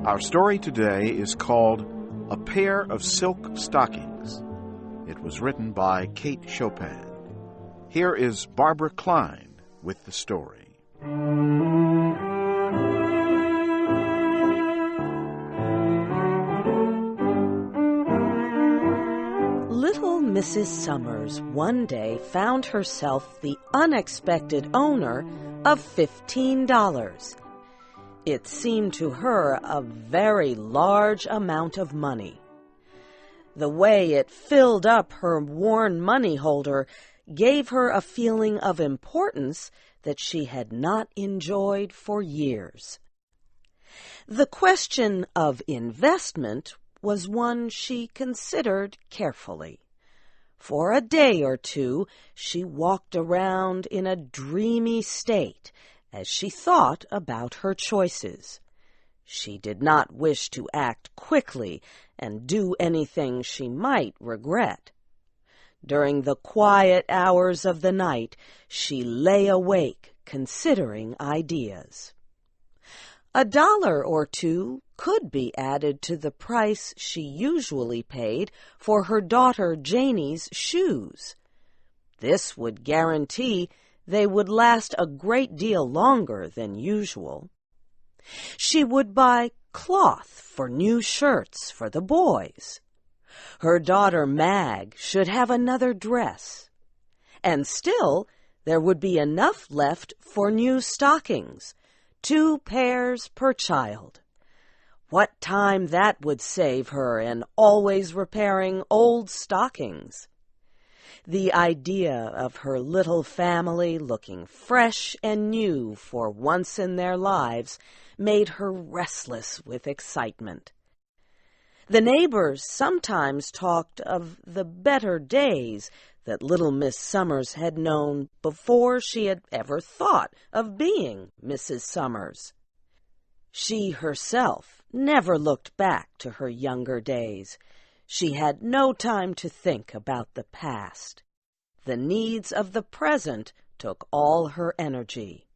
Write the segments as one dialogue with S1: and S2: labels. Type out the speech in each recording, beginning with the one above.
S1: Our story today is called A Pair of Silk Stockings. It was written by Kate Chopin. Here is Barbara Klein with the story.
S2: Little Mrs. Summers one day found herself the unexpected owner of $15. It seemed to her a very large amount of money. The way it filled up her worn money holder gave her a feeling of importance that she had not enjoyed for years. The question of investment was one she considered carefully. For a day or two, she walked around in a dreamy state as she thought about her choices. She did not wish to act quickly and do anything she might regret. During the quiet hours of the night, she lay awake considering ideas. $1 or $2 could be added to the price she usually paid for her daughter Janie's shoes. This would guarantee they would last a great deal longer than usual. She would buy cloth for new shirts for the boys. Her daughter Mag should have another dress. And still, there would be enough left for new stockings, 2 pairs per child. What time that would save her in always repairing old stockings. The idea of her little family looking fresh and new for once in their lives made her restless with excitement. The neighbors sometimes talked of the better days that little Miss Summers had known before she had ever thought of being Mrs. Summers. She herself never looked back to her younger days. She had no time to think about the past. The needs of the present took all her energy.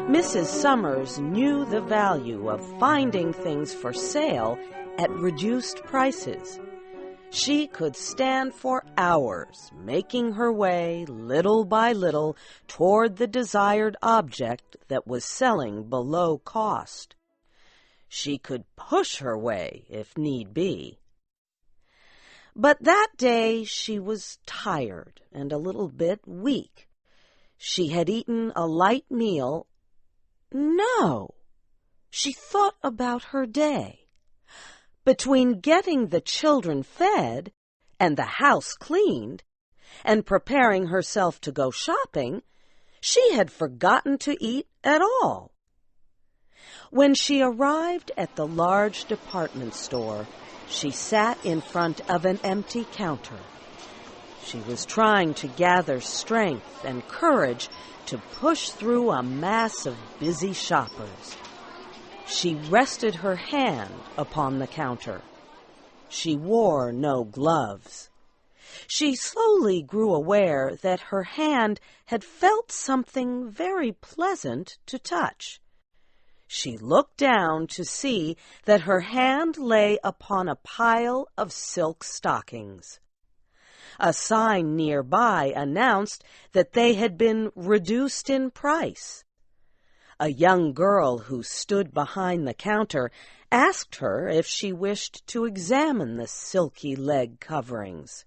S2: Mrs. Summers knew the value of finding things for sale at reduced prices. She could stand for hours, making her way little by little toward the desired object that was selling below cost. She could push her way if need be. But that day she was tired and a little bit weak. She had eaten a light meal. No, she thought about her day. Between getting the children fed and the house cleaned and preparing herself to go shopping, she had forgotten to eat at all. When she arrived at the large department store, she sat in front of an empty counter. She was trying to gather strength and courage to push through a mass of busy shoppers. She rested her hand upon the counter. She wore no gloves. She slowly grew aware that her hand had felt something very pleasant to touch. She looked down to see that her hand lay upon a pile of silk stockings. A sign nearby announced that they had been reduced in price. A young girl who stood behind the counter asked her if she wished to examine the silky leg coverings.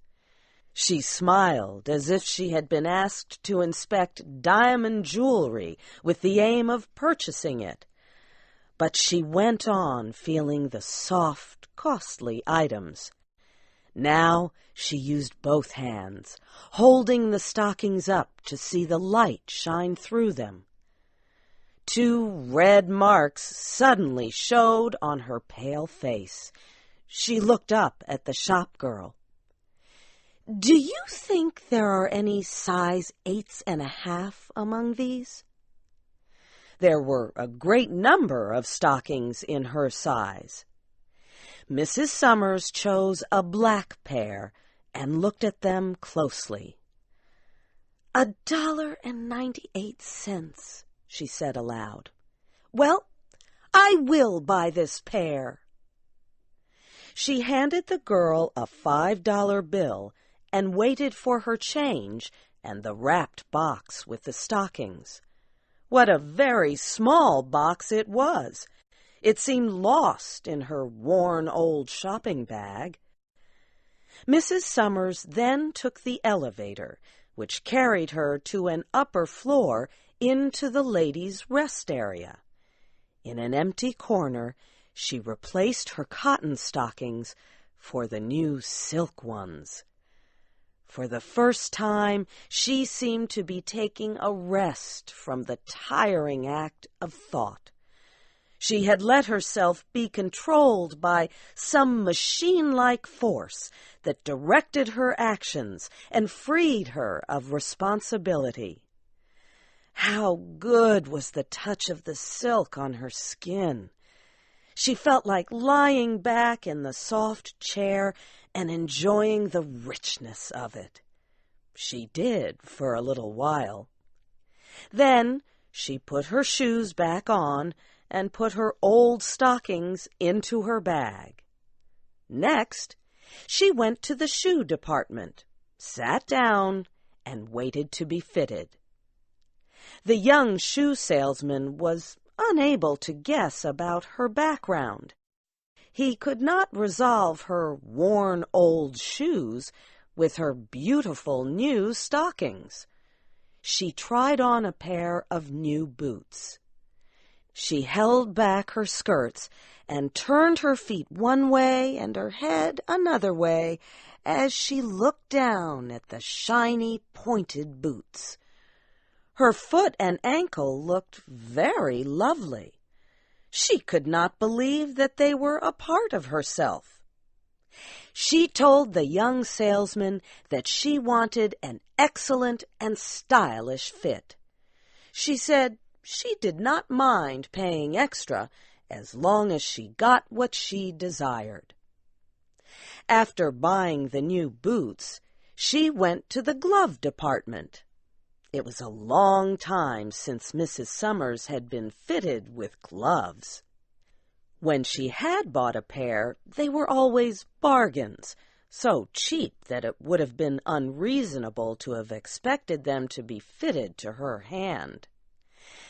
S2: She smiled as if she had been asked to inspect diamond jewelry with the aim of purchasing it. But she went on feeling the soft, costly items. Now she used both hands, holding the stockings up to see the light shine through them. 2 red marks suddenly showed on her pale face. She looked up at the shop girl. "Do you think there are any size 8.5 among these?" There were a great number of stockings in her size. Mrs. Summers chose a black pair and looked at them closely. $1.98, she said aloud. Well, I will buy this pair. She handed the girl a $5 bill and waited for her change and the wrapped box with the stockings. What a very small box it was! It seemed lost in her worn old shopping bag. Mrs. Summers then took the elevator, which carried her to an upper floor into the ladies' rest area. In an empty corner, she replaced her cotton stockings for the new silk ones. For the first time, she seemed to be taking a rest from the tiring act of thought. She had let herself be controlled by some machine-like force that directed her actions and freed her of responsibility. How good was the touch of the silk on her skin! She felt like lying back in the soft chair and enjoying the richness of it. She did for a little while. Then she put her shoes back on and put her old stockings into her bag. Next, she went to the shoe department, sat down, and waited to be fitted. The young shoe salesman was unable to guess about her background. He could not resolve her worn old shoes with her beautiful new stockings. She tried on a pair of new boots. She held back her skirts and turned her feet one way and her head another way as she looked down at the shiny, pointed boots. Her foot and ankle looked very lovely. She could not believe that they were a part of herself. She told the young salesman that she wanted an excellent and stylish fit. She said she did not mind paying extra as long as she got what she desired. After buying the new boots, she went to the glove department. It was a long time since Mrs. Summers had been fitted with gloves. When she had bought a pair, they were always bargains, so cheap that it would have been unreasonable to have expected them to be fitted to her hand.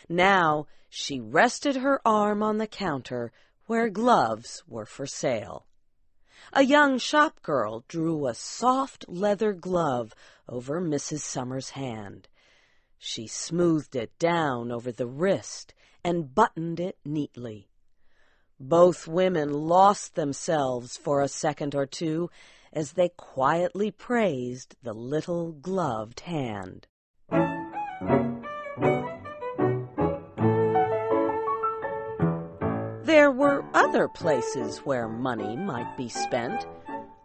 S2: Now she rested her arm on the counter where gloves were for sale. A young shop girl drew a soft leather glove over Mrs. Summers' hand. She smoothed it down over the wrist and buttoned it neatly. Both women lost themselves for a second or two as they quietly praised the little gloved hand. There were other places where money might be spent.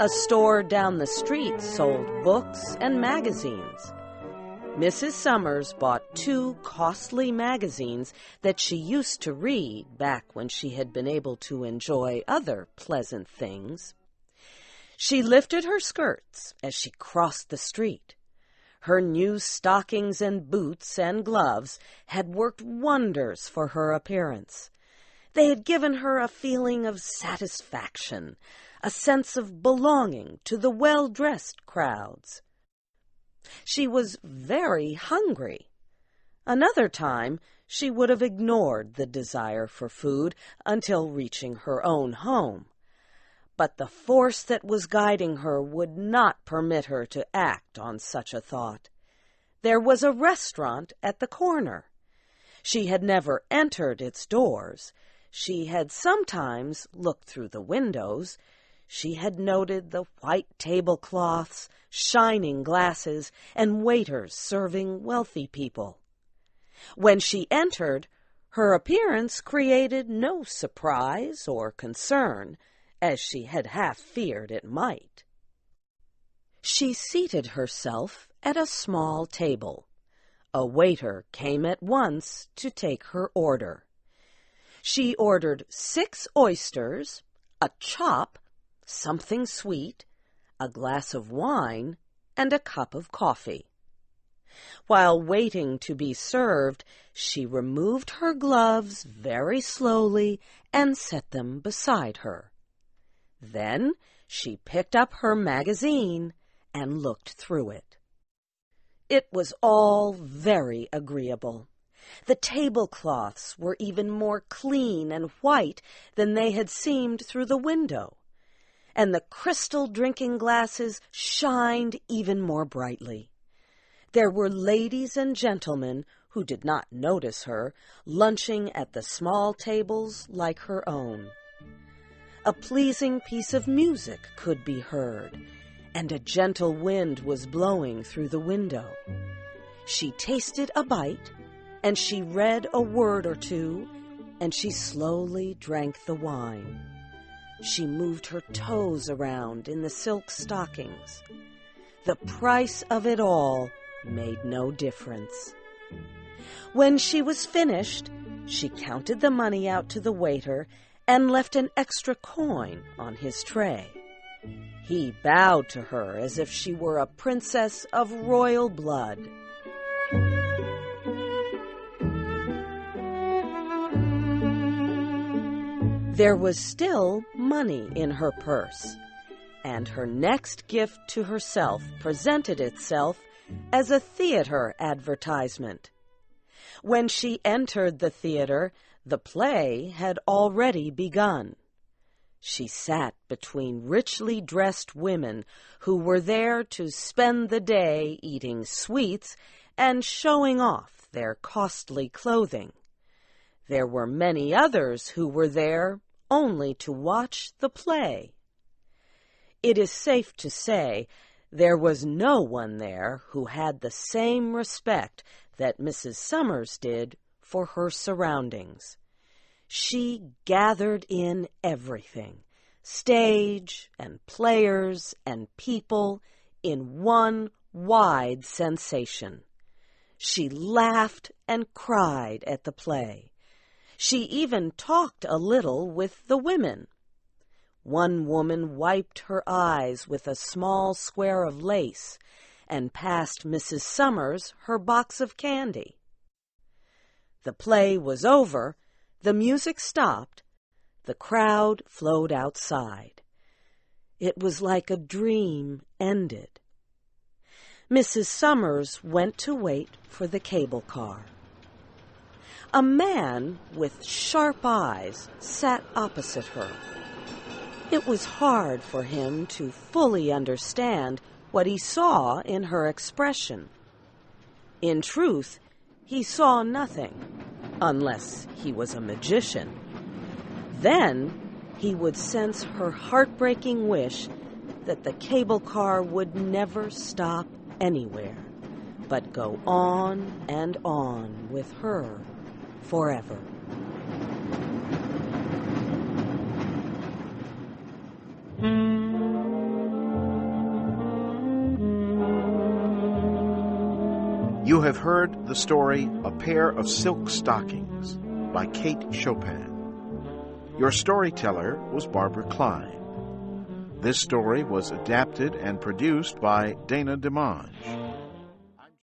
S2: A store down the street sold books and magazines. Mrs. Summers bought 2 costly magazines that she used to read back when she had been able to enjoy other pleasant things. She lifted her skirts as she crossed the street. Her new stockings and boots and gloves had worked wonders for her appearance. They had given her a feeling of satisfaction, a sense of belonging to the well-dressed crowds. She was very hungry. Another time, she would have ignored the desire for food until reaching her own home. But the force that was guiding her would not permit her to act on such a thought. There was a restaurant at the corner. She had never entered its doors. She had sometimes looked through the windows. She had noted the white tablecloths, shining glasses, and waiters serving wealthy people. When she entered, her appearance created no surprise or concern, as she had half feared it might. She seated herself at a small table. A waiter came at once to take her order. She ordered 6 oysters, a chop, something sweet, a glass of wine, and a cup of coffee. While waiting to be served, she removed her gloves very slowly and set them beside her. Then she picked up her magazine and looked through it. It was all very agreeable. The tablecloths were even more clean and white than they had seemed through the window, and the crystal drinking glasses shined even more brightly. There were ladies and gentlemen who did not notice her, lunching at the small tables like her own. A pleasing piece of music could be heard, and a gentle wind was blowing through the window. She tasted a bite, and she read a word or two, and she slowly drank the wine. She moved her toes around in the silk stockings. The price of it all made no difference. When she was finished, she counted the money out to the waiter and left an extra coin on his tray. He bowed to her as if she were a princess of royal blood. There was still money in her purse, and her next gift to herself presented itself as a theater advertisement. When she entered the theater, the play had already begun. She sat between richly dressed women who were there to spend the day eating sweets and showing off their costly clothing. There were many others who were there only to watch the play. It is safe to say there was no one there who had the same respect that Mrs. Summers did for her surroundings. She gathered in everything, stage and players and people, in one wide sensation. She laughed and cried at the play. She even talked a little with the women. One woman wiped her eyes with a small square of lace and passed Mrs. Summers her box of candy. The play was over, the music stopped, the crowd flowed outside. It was like a dream ended. Mrs. Summers went to wait for the cable car. A man with sharp eyes sat opposite her. It was hard for him to fully understand what he saw in her expression. In truth, he saw nothing, unless he was a magician. Then he would sense her heartbreaking wish that the cable car would never stop anywhere, but go on and on with her forever.
S1: You have heard the story A Pair of Silk Stockings by Kate Chopin. Your storyteller was Barbara Klein. This story was adapted and produced by Dana DeMange.